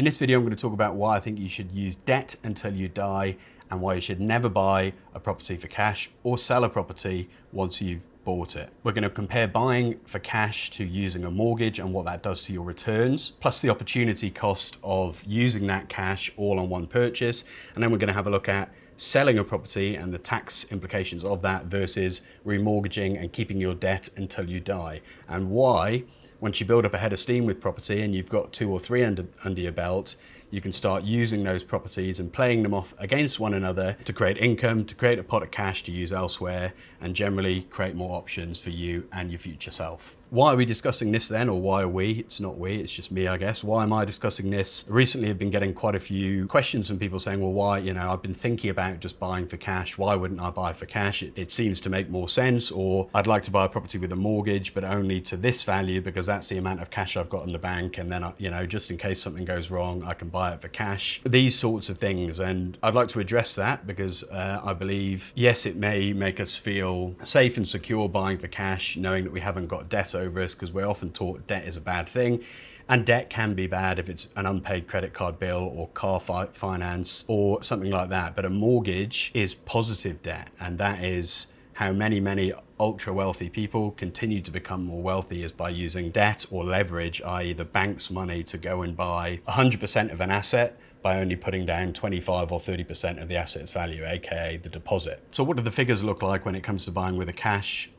In this video, I'm going to talk about why I think you should use debt until you die and why you should never buy a property for cash or sell a property once you've bought it. We're going to compare buying for cash to using a mortgage and what that does to your returns, plus the opportunity cost of using that cash all on one purchase. And then we're going to have a look at selling a property and the tax implications of that versus remortgaging and keeping your debt until you die, and why once you build up a head of steam with property and you've got 2 or 3 under your belt, you can start using those properties and playing them off against one another to create income, to create a pot of cash to use elsewhere, and generally create more options for you and your future self. Why are we discussing this then, or why are we? It's not we, it's just me, I guess. Why am I discussing this? Recently I've been getting quite a few questions from people saying, well, why, I've been thinking about just buying for cash. Why wouldn't I buy for cash? It seems to make more sense. Or I'd like to buy a property with a mortgage, but only to this value because that's the amount of cash I've got in the bank. And then, just in case something goes wrong, I can buy it for cash. These sorts of things. And I'd like to address that because I believe, yes, it may make us feel safe and secure buying for cash, knowing that we haven't got debt over us, because we're often taught debt is a bad thing. And debt can be bad if it's an unpaid credit card bill or car finance or something like that. But a mortgage is positive debt. And that is how many ultra wealthy people continue to become more wealthy, is by using debt or leverage, i.e. the bank's money, to go and buy 100% of an asset by only putting down 25 or 30% of the asset's value, aka the deposit. So what do the figures look like when it comes to buying with cash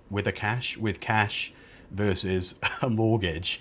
versus a mortgage?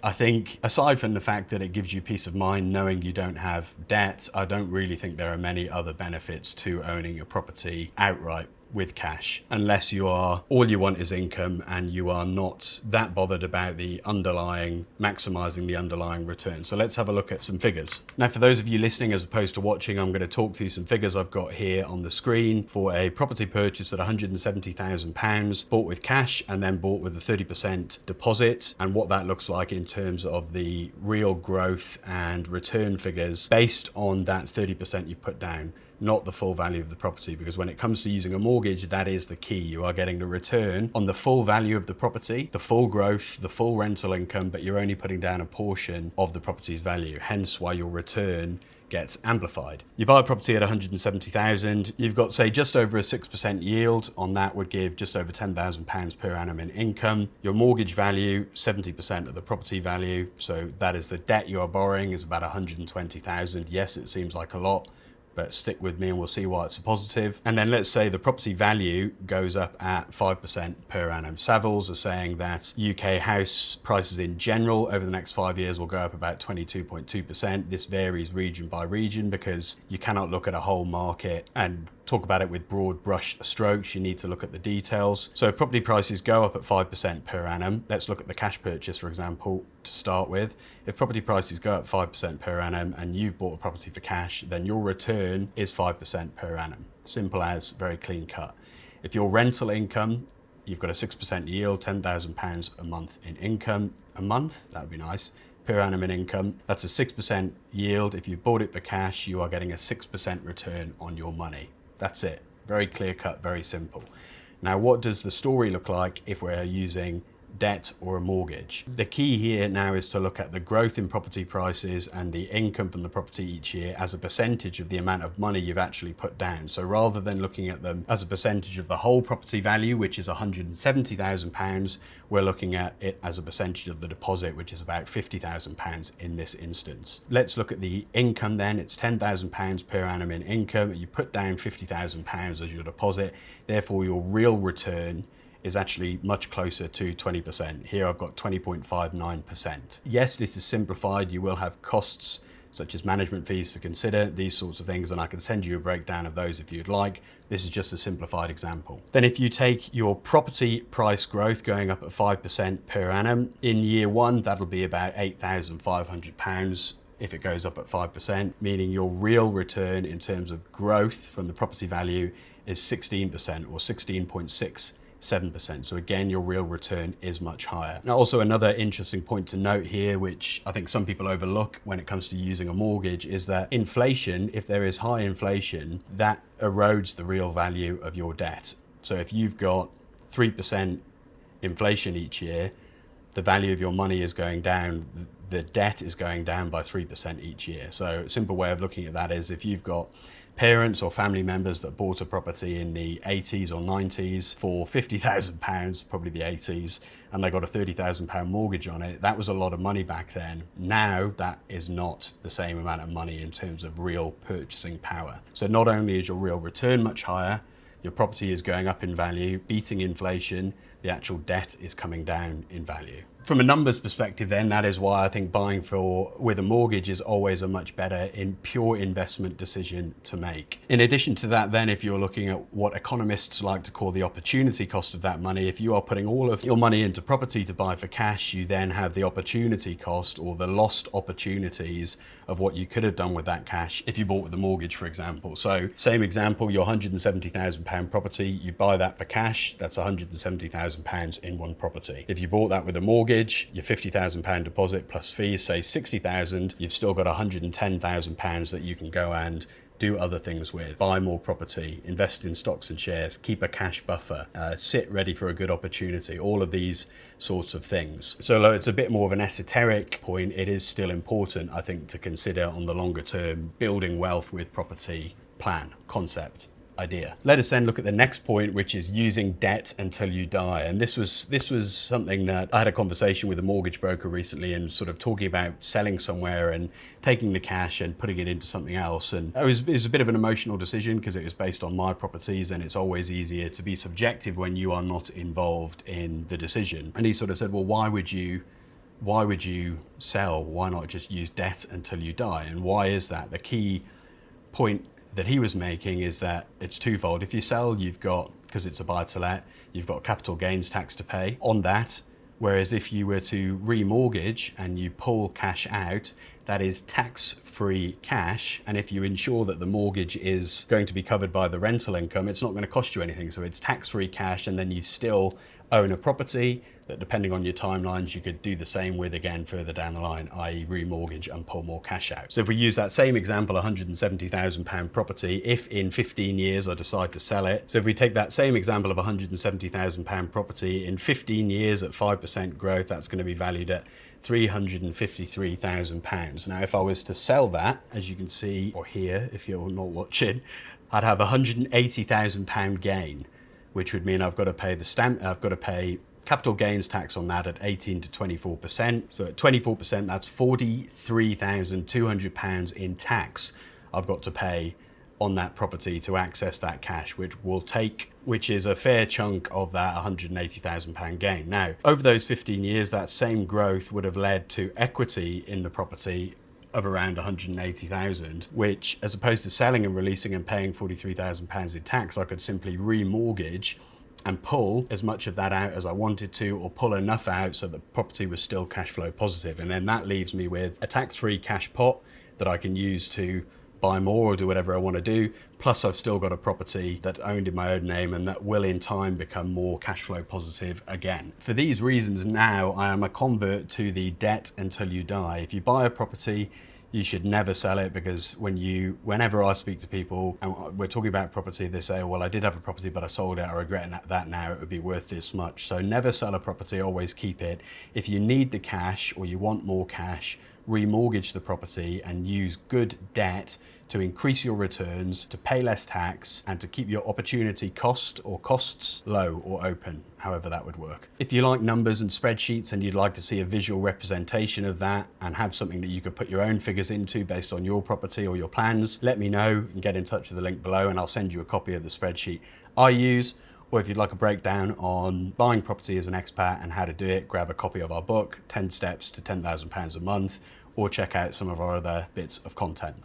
I think aside from the fact that it gives you peace of mind knowing you don't have debt, I don't really think there are many other benefits to owning a property outright with cash, unless all you want is income and you are not that bothered about maximizing the underlying return. So let's have a look at some figures. Now, for those of you listening as opposed to watching, I'm going to talk through some figures I've got here on the screen for a property purchase at £170,000, bought with cash and then bought with a 30% deposit, and what that looks like in terms of the real growth and return figures based on that 30% you've put down, not the full value of the property. Because when it comes to using a mortgage, that is the key. You are getting the return on the full value of the property, the full growth, the full rental income, but you're only putting down a portion of the property's value, hence why your return gets amplified. You buy a property at 170,000, you've got, say, just over a 6% yield on that, would give just over £10,000 per annum in income. Your mortgage value, 70% of the property value, so that is the debt you are borrowing, is about 120,000. Yes, it seems like a lot, but stick with me and we'll see why it's a positive. And then let's say the property value goes up at 5% per annum. Savills are saying that UK house prices in general over the next 5 years will go up about 22.2%. This varies region by region because you cannot look at a whole market and talk about it with broad brush strokes. You need to look at the details. So if property prices go up at 5% per annum, let's look at the cash purchase, for example, to start with. If property prices go up 5% per annum and you've bought a property for cash, then your return is 5% per annum. Simple as, very clean cut. If your rental income, you've got a 6% yield, £10,000 a month in income. A month? That would be nice. Per annum in income, that's a 6% yield. If you bought it for cash, you are getting a 6% return on your money. That's it. Very clear cut, very simple. Now, what does the story look like if we're using debt or a mortgage? The key here now is to look at the growth in property prices and the income from the property each year as a percentage of the amount of money you've actually put down. So rather than looking at them as a percentage of the whole property value, which is £170,000, we're looking at it as a percentage of the deposit, which is about £50,000 in this instance. Let's look at the income then. It's £10,000 per annum in income. You put down £50,000 as your deposit. Therefore, your real return is actually much closer to 20%. Here I've got 20.59%. Yes, this is simplified. You will have costs such as management fees to consider, these sorts of things, and I can send you a breakdown of those if you'd like. This is just a simplified example. Then if you take your property price growth going up at 5% per annum, in year one, that'll be about £8,500 if it goes up at 5%, meaning your real return in terms of growth from the property value is 16% or 16.67%. So again, your real return is much higher. Now, also another interesting point to note here, which I think some people overlook when it comes to using a mortgage, is that inflation, if there is high inflation, that erodes the real value of your debt. So if you've got 3% inflation each year, the value of your money is going down, the debt is going down by 3% each year. So a simple way of looking at that is if you've got parents or family members that bought a property in the 80s or 90s for £50,000, probably the 80s, and they got a £30,000 mortgage on it, that was a lot of money back then. Now that is not the same amount of money in terms of real purchasing power. So not only is your real return much higher, your property is going up in value, beating inflation, the actual debt is coming down in value. From a numbers perspective then, that is why I think buying with a mortgage is always a much better pure investment decision to make. In addition to that then, if you're looking at what economists like to call the opportunity cost of that money, if you are putting all of your money into property to buy for cash, you then have the opportunity cost or the lost opportunities of what you could have done with that cash if you bought with a mortgage, for example. So same example, your £170,000 property, you buy that for cash, that's £170,000 in one property. If you bought that with a mortgage, your £50,000 deposit plus fees, say £60,000, you've still got £110,000 that you can go and do other things with, buy more property, invest in stocks and shares, keep a cash buffer, sit ready for a good opportunity, all of these sorts of things. So though it's a bit more of an esoteric point, it is still important, I think, to consider on the longer term, building wealth with property plan, concept, idea. Let us then look at the next point, which is using debt until you die. And this was something that I had a conversation with a mortgage broker recently and sort of talking about selling somewhere and taking the cash and putting it into something else. And it was a bit of an emotional decision because it was based on my properties, and it's always easier to be subjective when you are not involved in the decision. And he sort of said, well, why would you sell? Why not just use debt until you die? And why is that? The key point that he was making is that it's twofold. If you sell, you've got, because it's a buy to let, you've got capital gains tax to pay on that. Whereas if you were to remortgage and you pull cash out, that is tax-free cash. And if you ensure that the mortgage is going to be covered by the rental income, it's not going to cost you anything. So it's tax-free cash, and then you still own a property that, depending on your timelines, you could do the same with again further down the line, i.e. remortgage and pull more cash out. So if we use that same example, £170,000 property, if in 15 years I decide to sell it, so if we take that same example of £170,000 property, in 15 years at 5% growth, that's going to be valued at £353,000. Now, if I was to sell that, as you can see or hear if you're not watching, I'd have £180,000 gain, which would mean I've got to pay capital gains tax on that at 18 to 24%. So at 24%, that's £43,200 in tax I've got to pay on that property to access that cash, which is a fair chunk of that £180,000 gain. Now, over those 15 years, that same growth would have led to equity in the property of around 180,000, which, as opposed to selling and releasing and paying £43,000 in tax, I could simply remortgage and pull as much of that out as I wanted to, or pull enough out so the property was still cash flow positive. And then that leaves me with a tax-free cash pot that I can use to buy more or do whatever I want to do. Plus I've still got a property that owned in my own name and that will in time become more cash flow positive again. For these reasons now, I am a convert to the debt until you die. If you buy a property, you should never sell it, because whenever I speak to people and we're talking about property, they say, well, I did have a property, but I sold it. I regret that now. It would be worth this much. So never sell a property, always keep it. If you need the cash or you want more cash, remortgage the property and use good debt to increase your returns, to pay less tax, and to keep your opportunity cost or costs low or open, however that would work. If you like numbers and spreadsheets and you'd like to see a visual representation of that and have something that you could put your own figures into based on your property or your plans, let me know and get in touch with the link below and I'll send you a copy of the spreadsheet I use. Or if you'd like a breakdown on buying property as an expat and how to do it, grab a copy of our book, 10 Steps to £10,000 a Month, or check out some of our other bits of content.